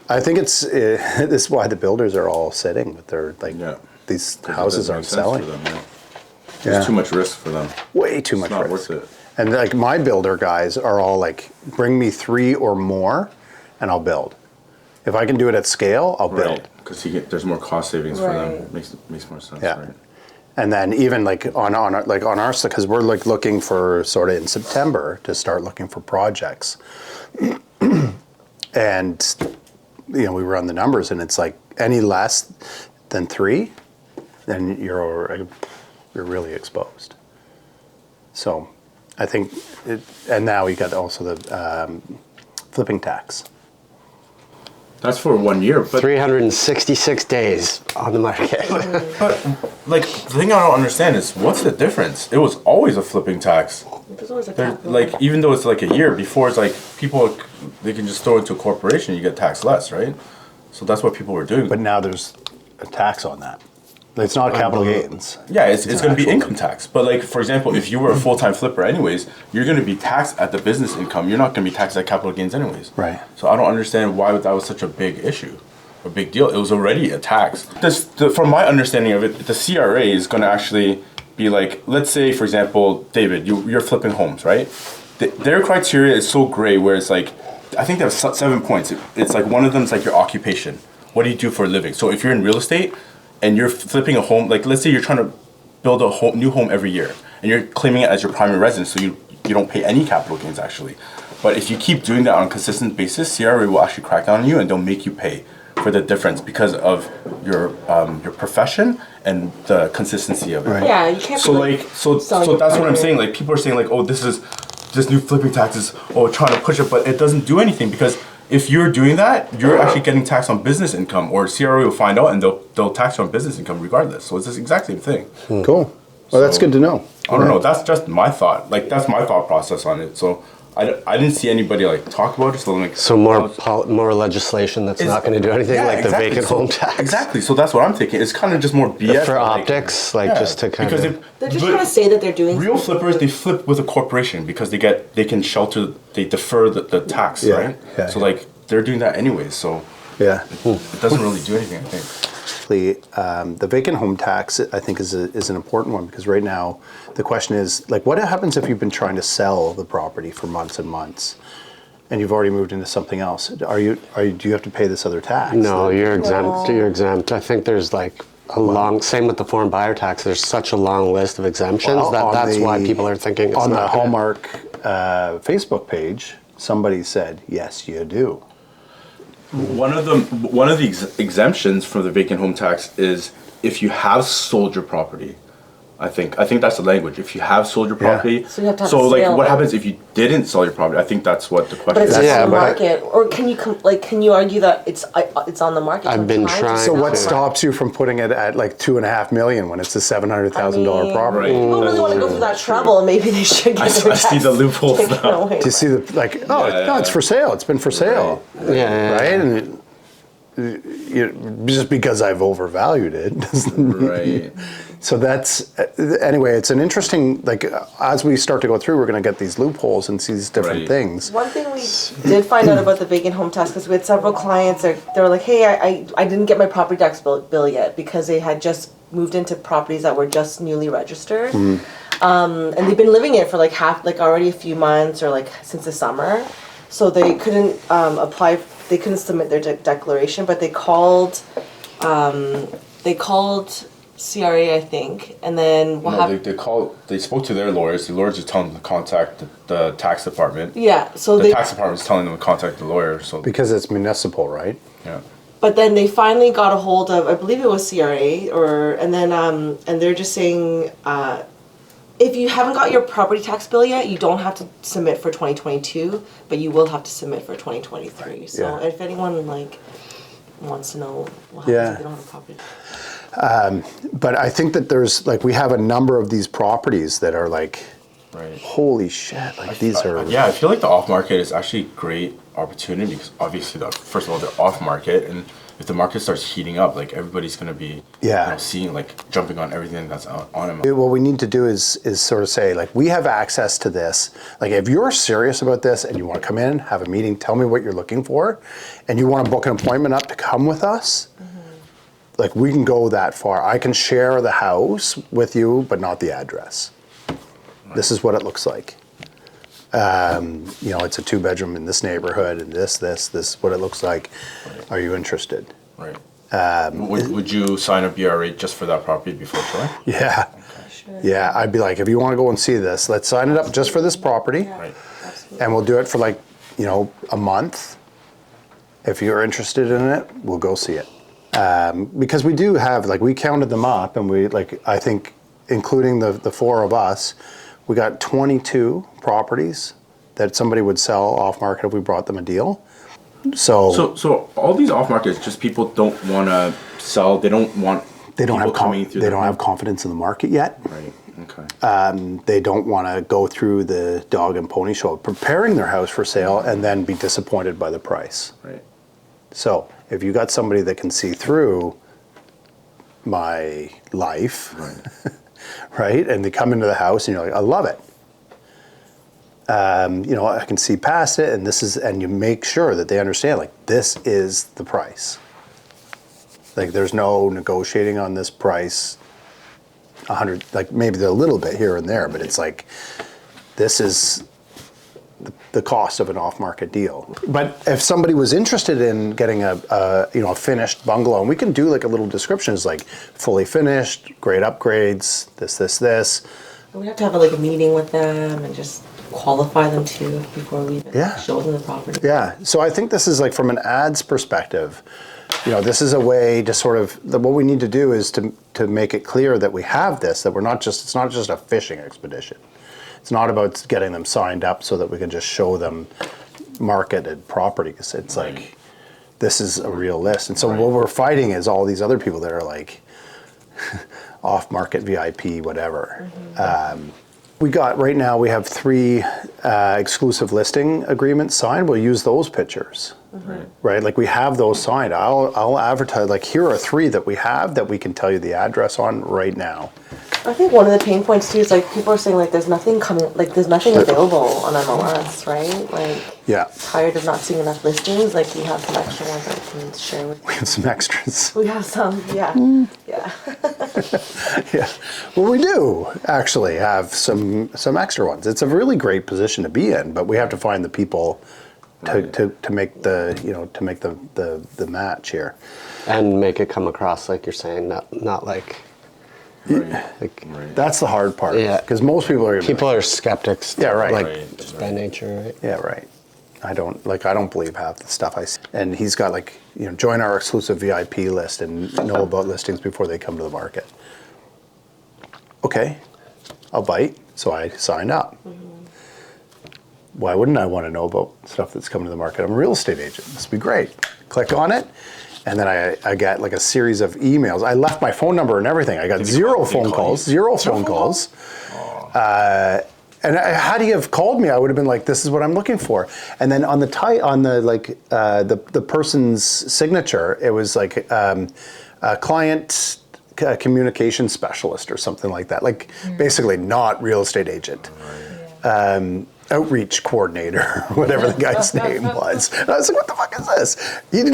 I think it's this is why the builders are all sitting with their these houses aren't selling. For them, There's too much risk for them. Way too much risk. Not worth it. And like my builder guys are all like, bring me 3 or more, and I'll build. If I can do it at scale, I'll build. Because there's more cost savings for them. It makes more sense. Yeah. Right? And then even like on our stuff, because we're like looking for sort of in September to start looking for projects, and we run the numbers, and it's like any less than 3, then you're really exposed. So I think, and now we got also the flipping tax. That's for 1 year, but 366 days on the market. But like the thing I don't understand is what's the difference? It was always a flipping tax. There's always a capital. Like even though it's like a year before, it's like people they can just throw it into a corporation, you get taxed less, right? So that's what people were doing. But now there's a tax on that. It's not capital gains. Yeah, it's going to be income tax. But like, for example, if you were a full-time flipper anyways, you're going to be taxed at the business income. You're not going to be taxed at capital gains anyways. Right. So I don't understand why that was such a big issue, a big deal. It was already a tax. From my understanding of it, the CRA is going to actually be like, let's say, for example, David, you're flipping homes, right? Their criteria is so gray where it's like, I think there's 7 points. It's like one of them is like your occupation. What do you do for a living? So if you're in real estate, and you're flipping a home, like let's say you're trying to build a new home every year, and you're claiming it as your primary residence, so you don't pay any capital gains actually. But if you keep doing that on a consistent basis, CRA will actually crack down on you, and they'll make you pay for the difference because of your profession and the consistency of it. Right. Yeah, you can't. So that's what I'm saying. Like people are saying like, oh, this new flipping tax is trying to push it, but it doesn't do anything because if you're doing that, you're actually getting taxed on business income, or CRA will find out and they'll tax you on business income regardless. So it's the exact same thing. Cool. Well, that's good to know. I don't know. That's just my thought. Like that's my thought process on it. So I didn't see anybody like talk about it. So like more legislation that's not going to do anything, like exactly. The vacant home tax. Exactly. So that's what I'm thinking. It's kind of just more BS for optics, just to kind of. They're just trying to say that they're doing. Real flippers, they flip with a corporation because they defer the tax, right? Yeah, so like they're doing that anyways. So it doesn't really do anything, I think. The vacant home tax, I think, is an important one because right now the question is like, what happens if you've been trying to sell the property for months and months, and you've already moved into something else? Do you have to pay this other tax? No, you're exempt. You're exempt. I think there's like same with the foreign buyer tax. There's such a long list of exemptions that's why people are thinking it's on not the Hallmark Facebook page. Somebody said yes, you do. One of the exemptions for the vacant home tax is if you have sold your property. I think that's the language. If you have sold your property, so you have to have so a like sale. What happens if you didn't sell your property? I think that's what the question But it's is. on the market, or can you argue that it's on the market? I've been trying. So what stops you from putting it at like $2.5 million when it's a $700,000 property? People really want to go through that trouble, and maybe they should get their tax see the loopholes taken now. away. Do you see it's for sale. It's been for sale. Right? And just because I've overvalued it. Right. So that's, anyway, it's an interesting, like, as we start to go through, we're going to get these loopholes and see these different things. One thing we did find out about the vacant home tax, because we had several clients, they were like, hey, I didn't get my property tax bill yet because they had just moved into properties that were just newly registered. And they've been living it for already a few months or like since the summer. So they couldn't they couldn't submit their declaration, but they called CRA, I think, and then they spoke to their lawyers. The lawyers just telling them to contact the tax department. Yeah, so the tax department is telling them to contact the lawyer. So because it's municipal, right? Yeah. But then they finally got a hold of, I believe it was CRA, and they're just saying, if you haven't got your property tax bill yet, you don't have to submit for 2022, but you will have to submit for 2023. So if anyone wants to know what happens if they don't have a property. But I think that there's we have a number of these properties that are holy shit, these are. Yeah, I feel like the off market is actually great opportunity because obviously, first of all, they're off market, and if the market starts heating up, like everybody's gonna be, seeing like jumping on everything that's on them. What we need to do is sort of say, like, we have access to this. Like, if you're serious about this and you want to come in, have a meeting, tell me what you're looking for, and you want to book an appointment up to come with us, like, we can go that far. I can share the house with you, but not the address. Right. This is what it looks like. It's a 2-bedroom in this neighborhood, and this is what it looks like. Right. Are you interested? Right. Would you sign a BRA just for that property before showing? Yeah. Okay. Sure. Yeah, I'd be like, if you want to go and see this, let's sign it up just for this property. Yeah. Right. Absolutely. And we'll do it for a month. If you're interested in it, we'll go see it. Because we do have, we counted them up, and I think, including the 4 of us, we got 22 properties that somebody would sell off market if we brought them a deal. So all these off markets, just people don't want to sell. They don't want. They don't have confidence in the market yet. Right. Okay. They don't want to go through the dog and pony show, preparing their house for sale, and then be disappointed by the price. Right. So if you got somebody that can see through my life, right, right, and they come into the house and you're like, I love it. I can see past it, and you make sure that they understand, this is the price. There's no negotiating on this price. 100, maybe a little bit here and there, but it's this is the cost of an off-market deal. But if somebody was interested in getting a finished bungalow, and we can do a little description, is fully finished, great upgrades, this. And we have to have a meeting with them and just qualify them too before we even show them the property. Yeah. So I think this is from an ads perspective. This is a way to sort of, what we need to do is to make it clear that we have this, that it's not just a fishing expedition. It's not about getting them signed up so that we can just show them marketed property. It's this is a real list. And so what we're fighting is all these other people that are off-market VIP, whatever. Mm-hmm. Right now we have 3 exclusive listing agreements signed. We'll use those pictures. Mm-hmm. Right? We have those signed. I'll advertise, here are 3 that we have that we can tell you the address on right now. I think one of the pain points too is people are saying there's nothing coming, there's nothing available on MLS, right? Tired of not seeing enough listings. We have some extra ones that we can share with you. We have some extras. We have some, yeah. Yeah. Yeah. Well, we do actually have some extra ones. It's a really great position to be in, but we have to find the people to make the match here. And make it come across like you're saying, not like... Right. That's the hard part. Yeah. Because most people are are skeptics. Yeah, right. Just by nature, right? Yeah, right. I don't believe half the stuff I see. And he's got join our exclusive VIP list and know about listings before they come to the market. Okay, I'll bite. So I signed up. Mm-hmm. Why wouldn't I want to know about stuff that's coming to the market? I'm a real estate agent. This would be great. Click on it. And then I got a series of emails. I left my phone number and everything. I got zero phone calls. And had he have called me, I would have been this is what I'm looking for. And then on the person's signature, it was a client communication specialist or something like that. Basically not real estate agent. Outreach coordinator, whatever the guy's name was. And I was like, what the fuck is this? You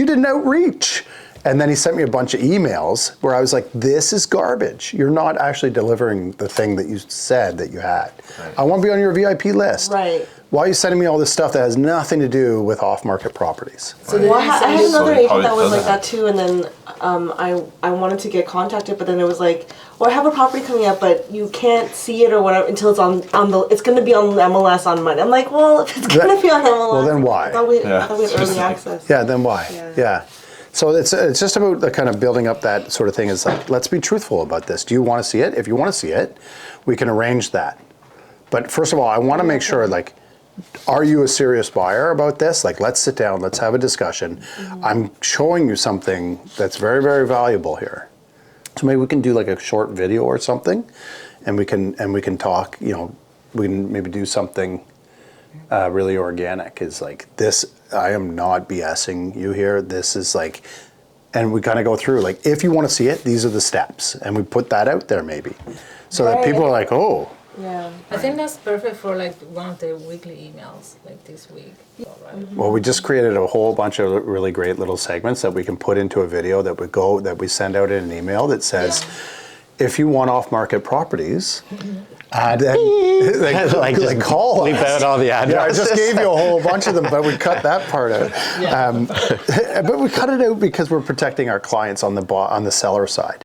didn't outreach. And then he sent me a bunch of emails where I was like, this is garbage. You're not actually delivering the thing that you said that you had. Right. I want to be on your VIP list. Right. Why are you sending me all this stuff that has nothing to do with off-market properties? So I had another agent that was like that too, and then I wanted to get contacted, but then it was well, I have a property coming up, but you can't see it or whatever until it's it's going to be on MLS on Monday. I'm like, well, if it's going to be on MLS, well, then why? I thought we had early access. Yeah, then why? Yeah. So it's just about the kind of building up that sort of thing. Is let's be truthful about this. Do you want to see it? If you want to see it, we can arrange that. But first of all, I want to make sure are you a serious buyer about this? Let's sit down, let's have a discussion. Mm-hmm. I'm showing you something that's very, very valuable here. So maybe we can do a short video or something, and we can talk. We can maybe do something really organic. Is like this. I am not BSing you here. This is like, and we kind of go through like, if you want to see it, these are the steps, and we put that out there maybe, so that people are like, oh. Yeah. I think that's perfect for like one of the weekly emails, like this week. Right? Well, we just created a whole bunch of really great little segments that we can put into a video that we send out in an email that says, if you want off-market properties, then like call us. Leave out all the Yeah, I addresses. just gave you a whole bunch of them, but we cut that part out. But we cut it out because we're protecting our clients on the seller side.